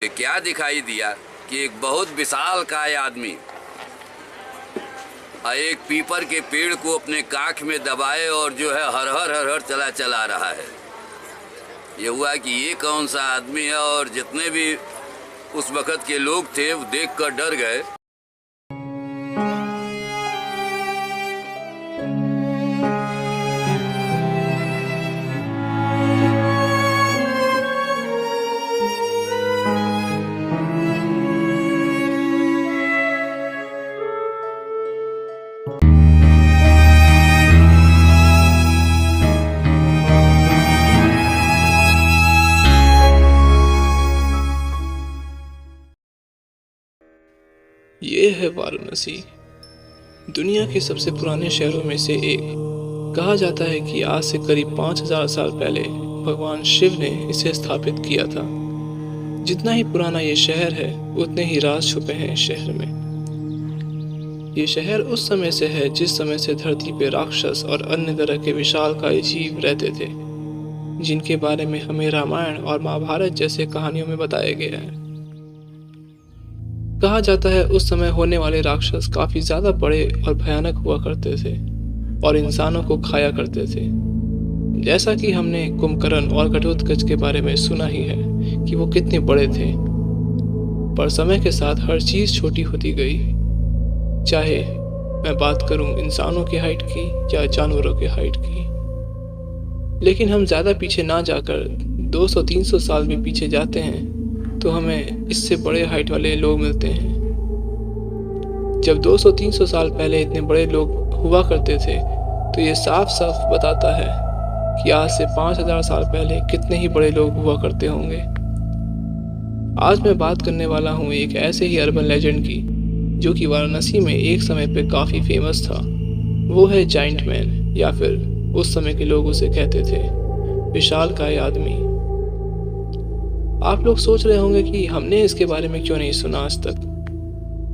क्या दिखाई दिया कि एक बहुत विशालकाय आदमी एक पीपर के पेड़ को अपने काख में दबाए और जो है हर हर हर हर चला रहा है। ये हुआ कि ये कौन सा आदमी है, और जितने भी उस वक़्त के लोग थे वो देखकर डर गए। ये है वाराणसी, दुनिया के सबसे पुराने शहरों में से एक। कहा जाता है कि आज से करीब 5000 साल पहले भगवान शिव ने इसे स्थापित किया था। जितना ही पुराना ये शहर है उतने ही राज छुपे हैं इस शहर में। ये शहर उस समय से है जिस समय से धरती पे राक्षस और अन्य तरह के विशालकाय जीव रहते थे, जिनके बारे में हमें रामायण और महाभारत जैसे कहानियों में बताया गया है। कहा जाता है उस समय होने वाले राक्षस काफी ज्यादा बड़े और भयानक हुआ करते थे और इंसानों को खाया करते थे। जैसा कि हमने कुंभकर्ण और घटोत्कच के बारे में सुना ही है कि वो कितने बड़े थे, पर समय के साथ हर चीज छोटी होती गई। चाहे मैं बात करूं इंसानों की हाइट की या जानवरों की हाइट की। लेकिन हम ज्यादा पीछे ना जाकर 200-300 साल भी पीछे जाते हैं तो हमें इससे बड़े हाइट वाले लोग मिलते हैं। जब 200-300 साल पहले इतने बड़े लोग हुआ करते थे तो ये साफ साफ बताता है कि आज से 5000 साल पहले कितने ही बड़े लोग हुआ करते होंगे। आज मैं बात करने वाला हूँ एक ऐसे ही अर्बन लेजेंड की जो कि वाराणसी में एक समय पे काफ़ी फेमस था। वो है जाइंट मैन, या फिर उस समय के लोग उसे कहते थे विशालकाय आदमी। आप लोग सोच रहे होंगे कि हमने इसके बारे में क्यों नहीं सुना आज तक।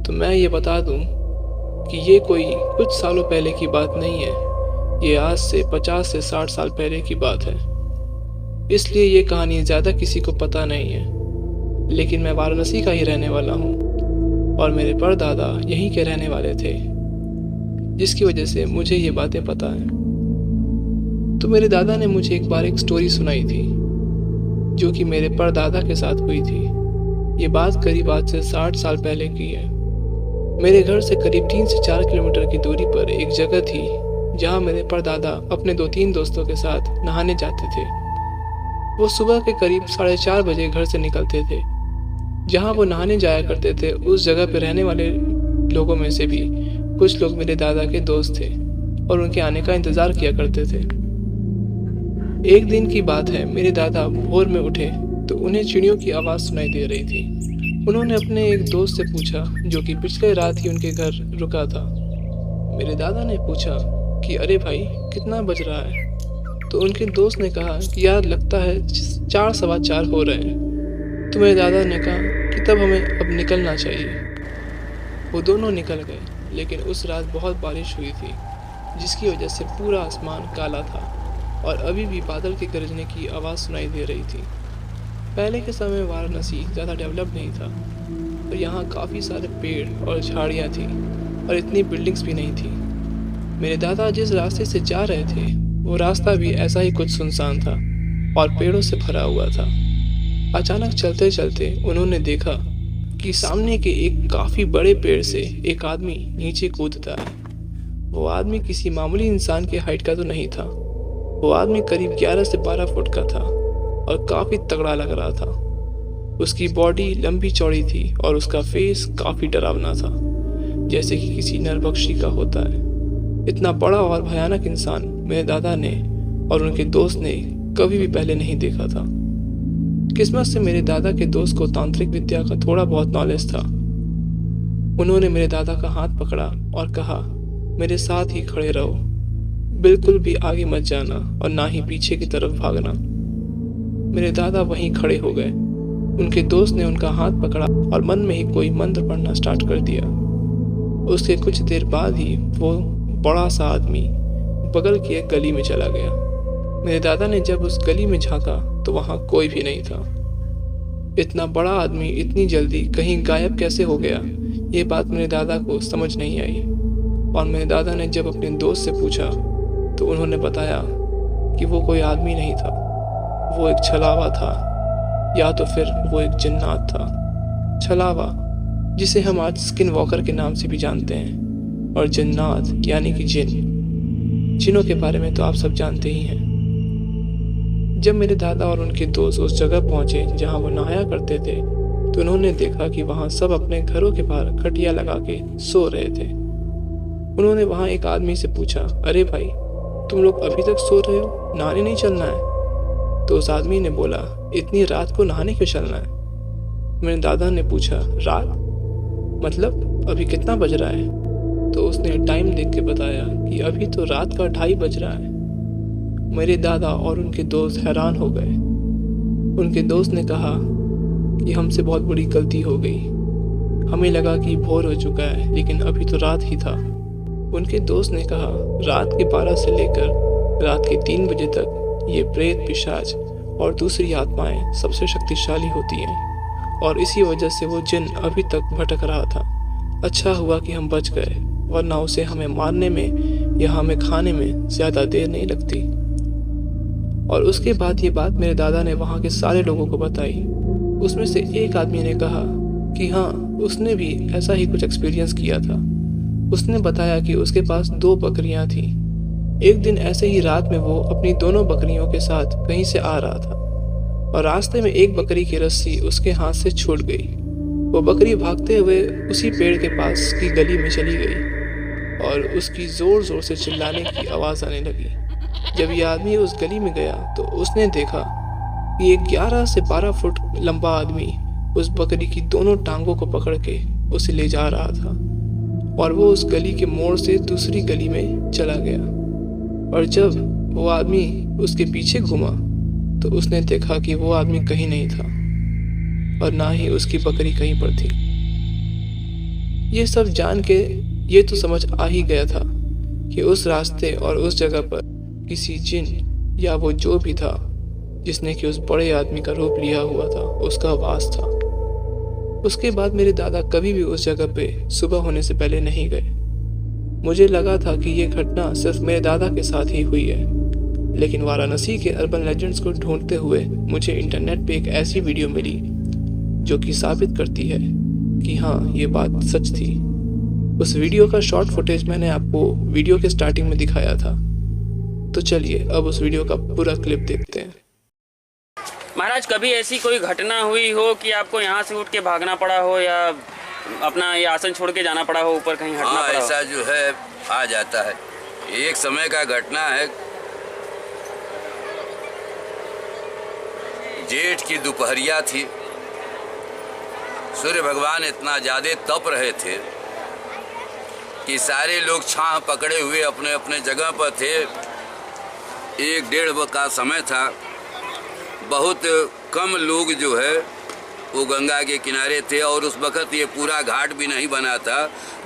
तो मैं ये बता दूं कि ये कोई कुछ सालों पहले की बात नहीं है, ये आज से 50 से 60 साल पहले की बात है। इसलिए ये कहानी ज़्यादा किसी को पता नहीं है। लेकिन मैं वाराणसी का ही रहने वाला हूँ और मेरे परदादा यहीं के रहने वाले थे, जिसकी वजह से मुझे ये बातें पता हैं। तो मेरे दादा ने मुझे एक बार एक स्टोरी सुनाई थी जो कि मेरे परदादा के साथ हुई थी। ये बात करीब आज से 60 साल पहले की है। मेरे घर से करीब 3 से 4 किलोमीटर की दूरी पर एक जगह थी जहाँ मेरे परदादा अपने 2-3 दोस्तों के साथ नहाने जाते थे। वो सुबह के करीब 4:30 बजे घर से निकलते थे। जहाँ वो नहाने जाया करते थे उस जगह पर रहने वाले लोगों में से भी कुछ लोग मेरे दादा के दोस्त थे और उनके आने का इंतज़ार किया करते थे। एक दिन की बात है, मेरे दादा भोर में उठे तो उन्हें चिड़ियों की आवाज़ सुनाई दे रही थी। उन्होंने अपने एक दोस्त से पूछा जो कि पिछले रात ही उनके घर रुका था। मेरे दादा ने पूछा कि अरे भाई कितना बज रहा है? तो उनके दोस्त ने कहा कि यार लगता है 4 सवा 4 हो रहे हैं। तो मेरे दादा ने कहा कि तब हमें अब निकलना चाहिए। वो दोनों निकल गए, लेकिन उस रात बहुत बारिश हुई थी जिसकी वजह से पूरा आसमान काला था और अभी भी बादल के गरजने की आवाज़ सुनाई दे रही थी। पहले के समय वाराणसी ज़्यादा डेवलप नहीं था और यहाँ काफ़ी सारे पेड़ और झाड़ियाँ थी और इतनी बिल्डिंग्स भी नहीं थी। मेरे दादा जिस रास्ते से जा रहे थे वो रास्ता भी ऐसा ही कुछ सुनसान था और पेड़ों से भरा हुआ था। अचानक चलते चलते उन्होंने देखा कि सामने के एक काफ़ी बड़े पेड़ से एक आदमी नीचे कूदता है। वो आदमी किसी मामूली इंसान के हाइट का तो नहीं था। वो आदमी करीब 11 से 12 फुट का था और काफ़ी तगड़ा लग रहा था। उसकी बॉडी लंबी चौड़ी थी और उसका फेस काफ़ी डरावना था, जैसे कि किसी नरभक्षी का होता है। इतना बड़ा और भयानक इंसान मेरे दादा ने और उनके दोस्त ने कभी भी पहले नहीं देखा था। किस्मत से मेरे दादा के दोस्त को तांत्रिक विद्या का थोड़ा बहुत नॉलेज था। उन्होंने मेरे दादा का हाथ पकड़ा और कहा, मेरे साथ ही खड़े रहो, बिल्कुल भी आगे मत जाना और ना ही पीछे की तरफ भागना। मेरे दादा वहीं खड़े हो गए। उनके दोस्त ने उनका हाथ पकड़ा और मन में ही कोई मंत्र पढ़ना स्टार्ट कर दिया। उसके कुछ देर बाद ही वो बड़ा सा आदमी बगल की एक गली में चला गया। मेरे दादा ने जब उस गली में झांका तो वहाँ कोई भी नहीं था। इतना बड़ा आदमी इतनी जल्दी कहीं गायब कैसे हो गया, ये बात मेरे दादा को समझ नहीं आई। और मेरे दादा ने जब अपने दोस्त से पूछा तो उन्होंने बताया कि वो कोई आदमी नहीं था, वो एक छलावा था, या तो फिर वो एक जिन्नात था। छलावा, जिसे हम आज स्किन वॉकर के नाम से भी जानते हैं, और जिन्नात यानी कि जिन। जिनों के बारे में तो आप सब जानते ही हैं। जब मेरे दादा और उनके दोस्त उस जगह पहुंचे जहां वो नहाया करते थे, तो उन्होंने देखा कि वहां सब अपने घरों के बाहर खटिया लगा के सो रहे थे। उन्होंने वहां एक आदमी से पूछा, अरे भाई, तुम लोग अभी तक सो रहे हो, नहाने नहीं चलना है? तो उस आदमी ने बोला, इतनी रात को नहाने क्यों चलना है? मेरे दादा ने पूछा, रात मतलब अभी कितना बज रहा है? तो उसने टाइम देख के बताया कि अभी तो रात का 2:30 बज रहा है। मेरे दादा और उनके दोस्त हैरान हो गए। उनके दोस्त ने कहा कि हमसे बहुत बड़ी गलती हो गई, हमें लगा कि भोर हो चुका है, लेकिन अभी तो रात ही था। उनके दोस्त ने कहा, रात के 12 से लेकर रात के 3 बजे तक ये प्रेत, पिशाच और दूसरी आत्माएं सबसे शक्तिशाली होती हैं, और इसी वजह से वो जिन अभी तक भटक रहा था। अच्छा हुआ कि हम बच गए, वरना उसे हमें मारने में या हमें खाने में ज़्यादा देर नहीं लगती। और उसके बाद ये बात मेरे दादा ने वहाँ के सारे लोगों को बताई। उसमें से एक आदमी ने कहा कि हाँ, उसने भी ऐसा ही कुछ एक्सपीरियंस किया था। उसने बताया कि उसके पास 2 बकरियां थीं। एक दिन ऐसे ही रात में वो अपनी दोनों बकरियों के साथ कहीं से आ रहा था, और रास्ते में एक बकरी की रस्सी उसके हाथ से छूट गई। वो बकरी भागते हुए उसी पेड़ के पास की गली में चली गई, और उसकी ज़ोर ज़ोर से चिल्लाने की आवाज़ आने लगी। जब ये आदमी उस गली में गया तो उसने देखा कि एक 11 से 12 फुट लंबा आदमी उस बकरी की दोनों टांगों को पकड़ के उसे ले जा रहा था, और वो उस गली के मोड़ से दूसरी गली में चला गया। और जब वो आदमी उसके पीछे घूमा तो उसने देखा कि वो आदमी कहीं नहीं था, और ना ही उसकी बकरी कहीं पर थी। ये सब जान के ये तो समझ आ ही गया था कि उस रास्ते और उस जगह पर किसी जिन या वो जो भी था जिसने कि उस बड़े आदमी का रूप लिया हुआ था, उसका वास था। उसके बाद मेरे दादा कभी भी उस जगह पे सुबह होने से पहले नहीं गए। मुझे लगा था कि ये घटना सिर्फ मेरे दादा के साथ ही हुई है, लेकिन वाराणसी के अर्बन लेजेंड्स को ढूंढते हुए मुझे इंटरनेट पे एक ऐसी वीडियो मिली जो कि साबित करती है कि हाँ, ये बात सच थी। उस वीडियो का शॉर्ट फुटेज मैंने आपको वीडियो के स्टार्टिंग में दिखाया था, तो चलिए अब उस वीडियो का पूरा क्लिप देखते हैं। महाराज, कभी ऐसी कोई घटना हुई हो कि आपको यहाँ से उठ के भागना पड़ा हो, या अपना ये आसन छोड़ के जाना पड़ा हो, ऊपर कहीं हटना पड़ा हो? ऐसा जो है आ जाता है। एक समय का घटना है, जेठ की दोपहरिया थी। सूर्य भगवान इतना ज़्यादा तप रहे थे कि सारे लोग छाह पकड़े हुए अपने अपने जगह पर थे। 1-1:30 का समय था। बहुत कम लोग जो है वो गंगा के किनारे थे, और उस वक़्त ये पूरा घाट भी नहीं बना था।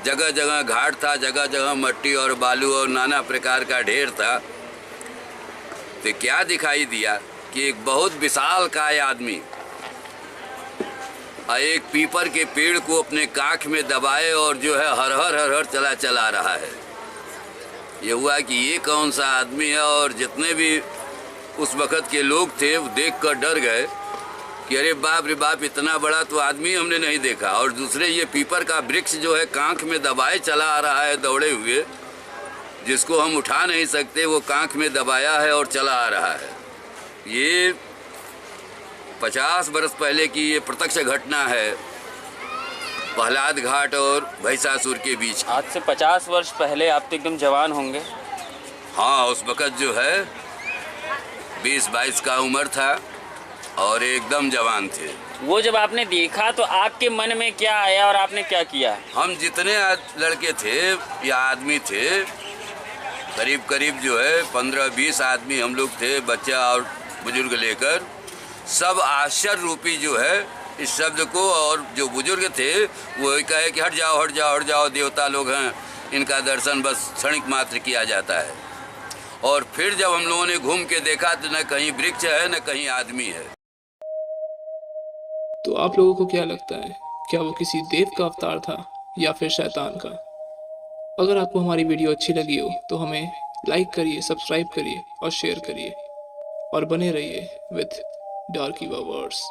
जगह जगह घाट था, जगह जगह मट्टी और बालू और नाना प्रकार का ढेर था। तो क्या दिखाई दिया कि एक बहुत विशालकाय आदमी एक पीपर के पेड़ को अपने काख में दबाए और जो है हर हर चला रहा है। ये हुआ कि ये कौन सा आदमी है, और जितने भी उस वक़्त के लोग थे वो देख कर डर गए कि अरे बाप रे बाप, इतना बड़ा तो आदमी हमने नहीं देखा। और दूसरे ये पीपर का वृक्ष जो है कांख में दबाए चला आ रहा है दौड़े हुए, जिसको हम उठा नहीं सकते, वो कांख में दबाया है और चला आ रहा है। ये 50 बरस पहले की ये प्रत्यक्ष घटना है, प्रहलाद घाट और भैंसासुर के बीच। आज से 50 वर्ष पहले आप तो एकदम जवान होंगे। हाँ, उस वक़्त जो है 20-22 का उम्र था और एकदम जवान थे। वो जब आपने देखा तो आपके मन में क्या आया और आपने क्या किया? हम जितने लड़के थे या आदमी थे, करीब करीब जो है 15-20 आदमी हम लोग थे, बच्चा और बुजुर्ग लेकर। सब आश्चर्य रूपी जो है इस शब्द को, और जो बुजुर्ग थे वो कहे कि हट जाओ, देवता लोग हैं, इनका दर्शन बस क्षणिक मात्र किया जाता है। और फिर जब हम लोगों ने घूम के देखा तो न कहीं वृक्ष है न कहीं आदमी है। तो आप लोगों को क्या लगता है, क्या वो किसी देव का अवतार था या फिर शैतान का? अगर आपको हमारी वीडियो अच्छी लगी हो तो हमें लाइक करिए, सब्सक्राइब करिए और शेयर करिए और बने रहिए विथ डार्क ईवा वर्ड्स।